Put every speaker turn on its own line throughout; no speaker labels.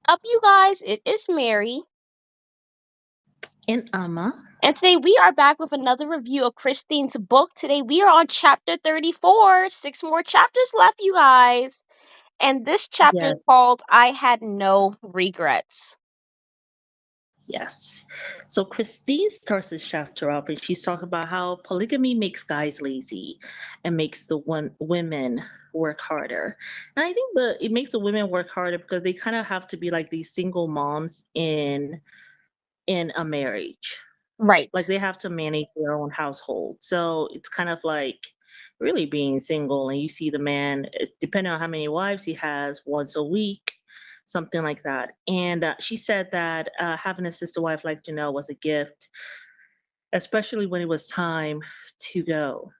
Up, you guys? It is Mary,
And Amma.
and today we are back with another review of Christine's book. Today we are on chapter 34. Six more chapters left, you guys. And this chapter is
Yes,
called I Had No Regrets.
yes. So Christine starts this chapter off and she's talking about how polygamy makes guys lazy and makes the women work harder. And I think it makes the women work harder because they kind of have to be like these single moms in a marriage. Like
Right.
they have to manage their own household. So it's kind of like really being single, and you see the man, depending on how many wives he has, once a week, something like that. And she said that having a sister wife like Janelle was a gift, especially when it was time to go.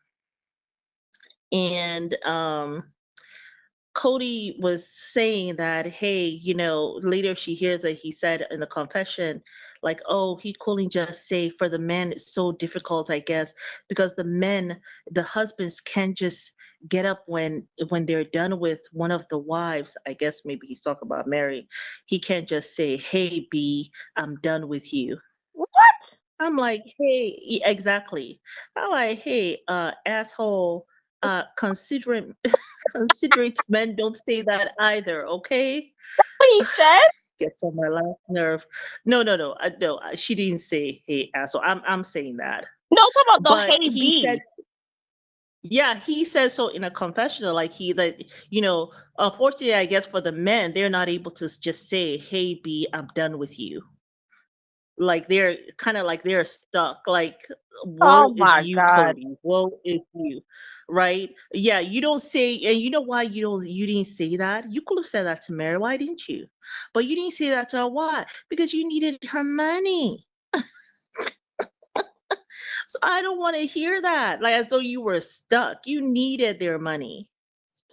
And Kody was saying that, hey, later she hears that he said in the confession, like, oh, he couldn't just say for the men, it's so difficult, I guess, because the husbands can't just get up when they're done with one of the wives. I guess maybe he's talking about Mary. He can't just say, hey, B, I'm done with you.
What?
I'm like, hey, exactly. I'm like, hey, asshole, considering considerate men don't say that either, okay?
What he said?
Gets on my last nerve. No, no, no, no. She didn't say, hey, asshole. I'm saying that,
No, I'm talking about the
but
hey
he said,
B.
yeah, he said so in a confessional. Unfortunately, I guess for the men, they're not able to just say, hey, B, I'm done with you. Like they're kind of like they're stuck. Like,
Oh
woe is
my
you,
God.
Kody. Woe is you. Right? Yeah, you don't say, and you know why you didn't say that? You could have said that to Mary. Why didn't you? But you didn't say that to her. Why? Because you needed her money. So I don't want to hear that. Like as though you were stuck. You needed their money.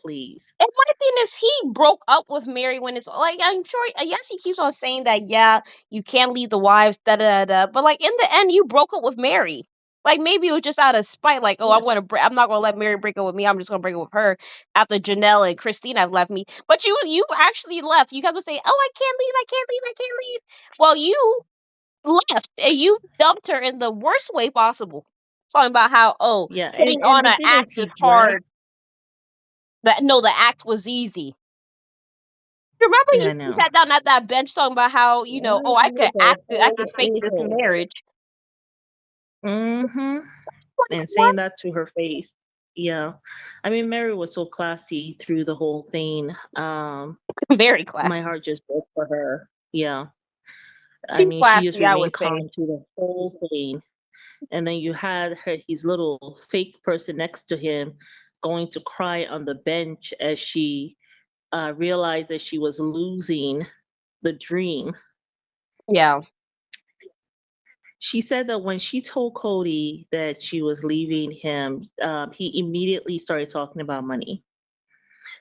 Please.
And my thing is, he broke up with Mary when it's like, I'm sure, yes, he keeps on saying that, yeah, you can't leave the wives, da da da. But like in the end, you broke up with Mary. Like maybe it was just out of spite, like, oh,
Yeah.
I'm not gonna let Mary break up with me. I'm just gonna break up with her after Janelle and Christine have left me. But you actually left. You kept on saying, oh, I can't leave, I can't leave, I can't leave. Well, you left and you dumped her in the worst way possible. Talking about how, oh,
Yeah.
putting
And
on
the
an
thing is
act is
he dragged.
hard. That no, the act was easy. Remember
Yeah,
he
I know.
sat down at that bench talking about how, oh, I could
The
act it, I could
whole
fake this
a-hole.
marriage.
Mm-hmm.
Like,
And
what?
saying that to her face. Yeah. I mean, Mary was so classy through the whole thing.
Very
My
classy.
heart just broke for her. Yeah. I
Too
mean, she just
classy, I
remained
would say.
calm through the whole thing. And then you had his little fake person next to him going to cry on the bench as she realized that she was losing the dream.
Yeah.
She said that when she told Kody that she was leaving him, he immediately started talking about money,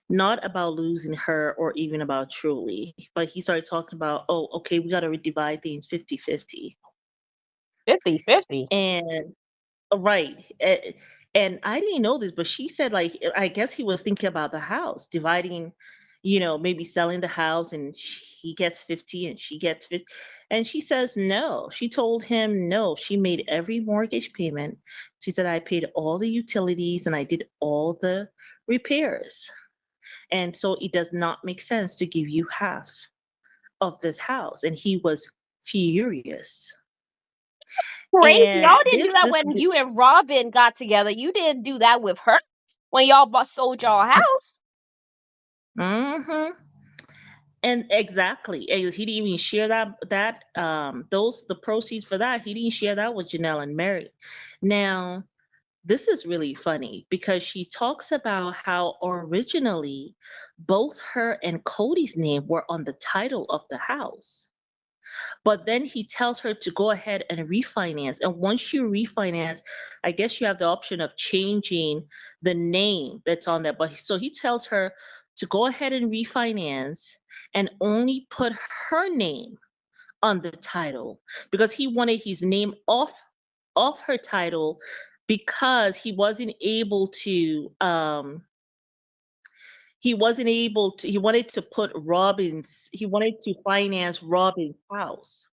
not about losing her or even about Truly, but he started talking about, oh, okay, we got to divide things 50-50.
50-50.
And right. And I didn't know this, but she said, like, I guess he was thinking about the house, dividing, maybe selling the house and he gets 50 and she gets 50. And she says, no. She told him, no. She made every mortgage payment. She said, I paid all the utilities and I did all the repairs. And so it does not make sense to give you half of this house. And he was furious.
Crazy.
And
Y'all didn't do that when you and Robin got together. You didn't do that with her when y'all sold y'all house.
hmm And exactly, and he didn't even share those the proceeds for that. He didn't share that with Janelle and Mary. Now, this is really funny because she talks about how originally both her and Cody's name were on the title of the house. But then he tells her to go ahead and refinance. And once you refinance, I guess you have the option of changing the name that's on there. But so he tells her to go ahead and refinance and only put her name on the title because he wanted his name off her title because he wasn't able to he wasn't able to, he wanted to put Robin's, he wanted to finance Robin's house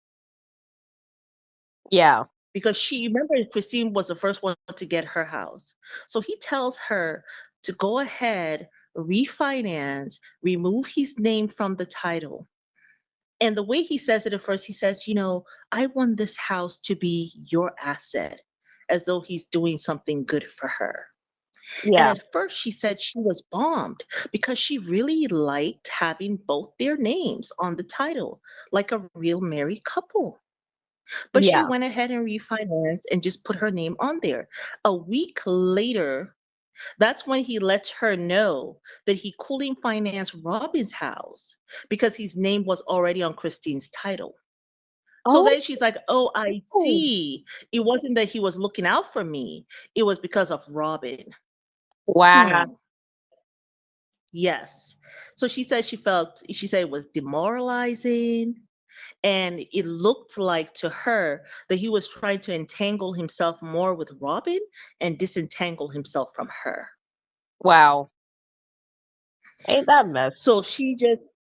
Yeah.
because she, remember, Christine was the first one to get her house. So he tells her to go ahead, refinance, remove his name from the title. And the way he says it at first, he says, I want this house to be your asset, as though he's doing something good for her. And
Yeah.
at first, she said she was bummed because she really liked having both their names on the title, like a real married couple. But she
Yeah.
went ahead and refinanced and just put her name on there. A week later, that's when he lets her know that he couldn't finance Robin's house because his name was already on Christine's title. So
Oh.
then she's like, "Oh, I see. It wasn't that he was looking out for me. It was because of Robin."
Wow.
Hmm. Yes. So she said it was demoralizing. And it looked like to her that he was trying to entangle himself more with Robin and disentangle himself from her.
Wow. Ain't that a mess?
So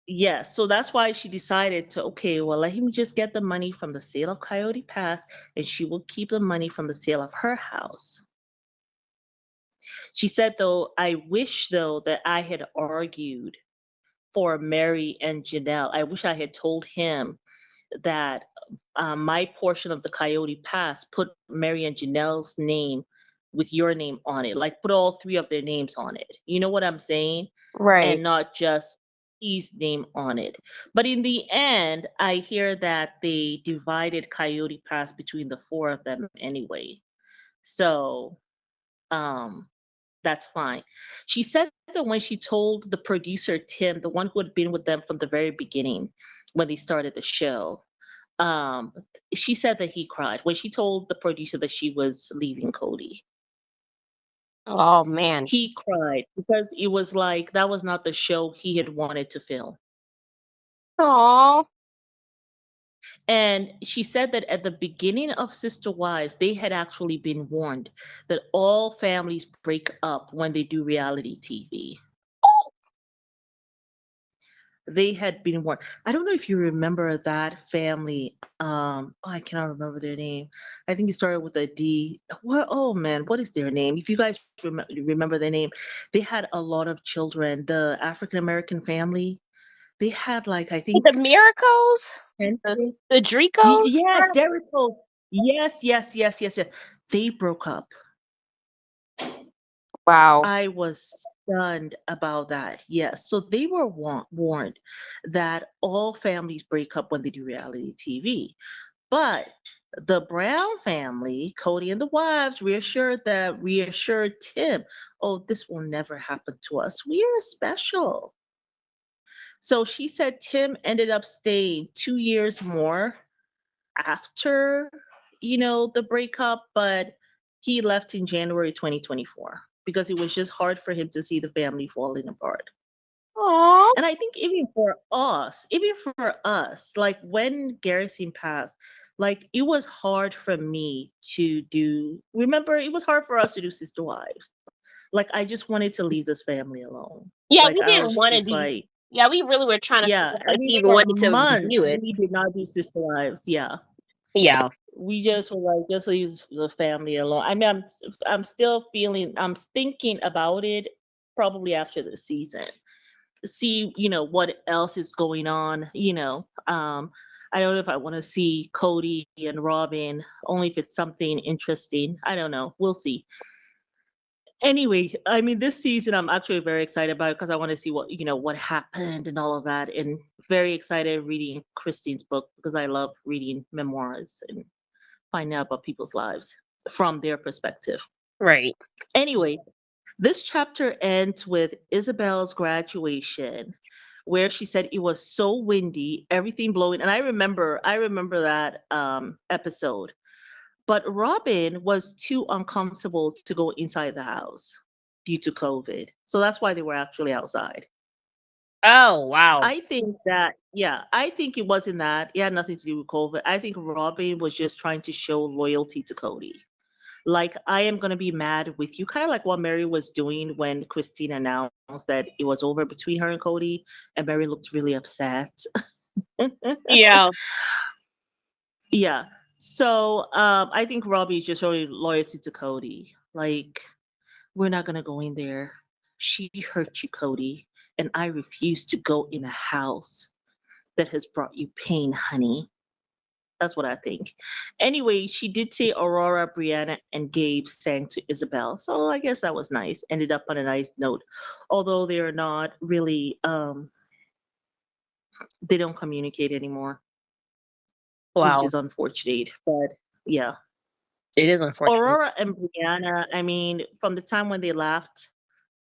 yes. So that's why she decided to, okay, well, let him just get the money from the sale of Coyote Pass and she will keep the money from the sale of her house. She said, though, I wish, though, that I had argued for Mary and Janelle. I wish I had told him that my portion of the Coyote Pass put Mary and Janelle's name with your name on it, like put all three of their names on it. You know what I'm saying?
Right.
And not just his name on it. But in the end, I hear that they divided Coyote Pass between the four of them anyway. So, um, that's fine. She said that when she told the producer, Tim, the one who had been with them from the very beginning when they started the show, um, she said that he cried when she told the producer that she was leaving Kody.
Oh man.
He cried because it was like that was not the show he had wanted to film.
Oh.
And she said that at the beginning of Sister Wives, they had actually been warned that all families break up when they do reality TV. They had been warned. I don't know if you remember that family. Oh, I cannot remember their name. I think it started with a D. What? Oh man, what is their name? If you guys remember their name, they had a lot of children. The African American family. They had like I think
The Miracles?
10
The
kids.
the Dricos?
Yes, Jericho. Yes, yes, yes, yes, yes. They broke up.
Wow.
I was stunned about that. Yes. So they were warned that all families break up when they do reality TV. But the Brown family, Kody and the wives, reassured Tim, oh, this will never happen to us. We are special. So she said Tim ended up staying 2 years more after, the breakup, but he left in January 2024 because it was just hard for him to see the family falling apart.
Oh.
And I think even for us, like when Garrison passed, like it was hard for me to do. Remember, it was hard for us to do Sister Wives. Like I just wanted to leave this family alone.
Yeah,
Like
we
I
didn't
was
want to
just
do.
like,
Yeah, we really were trying to
yeah.
figure
I
out if
mean,
we even
for
wanted to
months
do it.
we did not do Sister Wives. Yeah,
Yeah.
we just were like, just leave the family alone. I mean, I'm still feeling, I'm thinking about it probably after the season. See, what else is going on. I don't know if I want to see Kody and Robin, only if it's something interesting. I don't know. We'll see. Anyway, I mean, this season I'm actually very excited about it because I want to see what happened and all of that, and very excited reading Christine's book because I love reading memoirs and finding out about people's lives from their perspective.
Right.
Anyway, this chapter ends with Isabel's graduation, where she said it was so windy, everything blowing. And I remember that episode. But Robin was too uncomfortable to go inside the house due to COVID. So that's why they were actually outside.
Oh wow.
I think it wasn't that. It had nothing to do with COVID. I think Robin was just trying to show loyalty to Kody. Like, I am going to be mad with you, kind of like what Mary was doing when Christine announced that it was over between her and Kody, and Mary looked really upset.
Yeah.
Yeah. So I think Robbie's just showing loyalty to Kody. Like, we're not gonna go in there. She hurt you, Kody, and I refuse to go in a house that has brought you pain, honey. That's what I think. Anyway, she did say Aurora, Brianna, and Gabe sang to Isabel. So I guess that was nice. Ended up on a nice note. Although they are not really they don't communicate anymore, which
Wow.
is unfortunate. But yeah.
It is unfortunate.
Aurora and Brianna, I mean, from the time when they laughed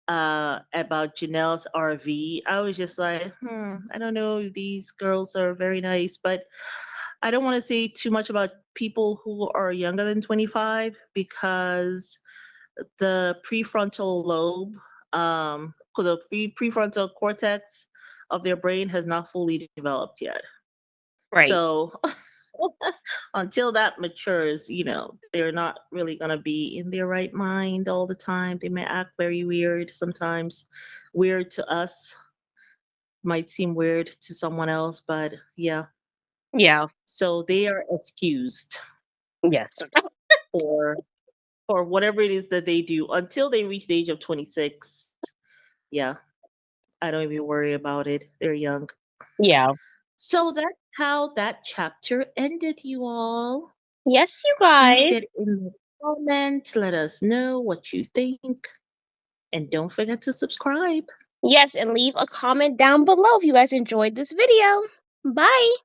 about Janelle's RV, I was just like, I don't know. These girls are very nice, but I don't want to say too much about people who are younger than 25 because the prefrontal lobe, the prefrontal cortex of their brain has not fully developed yet.
Right.
So until that matures, they're not really going to be in their right mind all the time. They may act very weird sometimes. Weird to us might seem weird to someone else, but yeah.
Yeah.
So they are excused
Yes.
for for whatever it is that they do until they reach the age of 26. Yeah, I don't even worry about it. They're young.
Yeah.
So that's how that chapter ended, you all.
Yes, you
Please
guys.
get in the comment. Let us know what you think. And don't forget to subscribe.
Yes, and leave a comment down below if you guys enjoyed this video. Bye.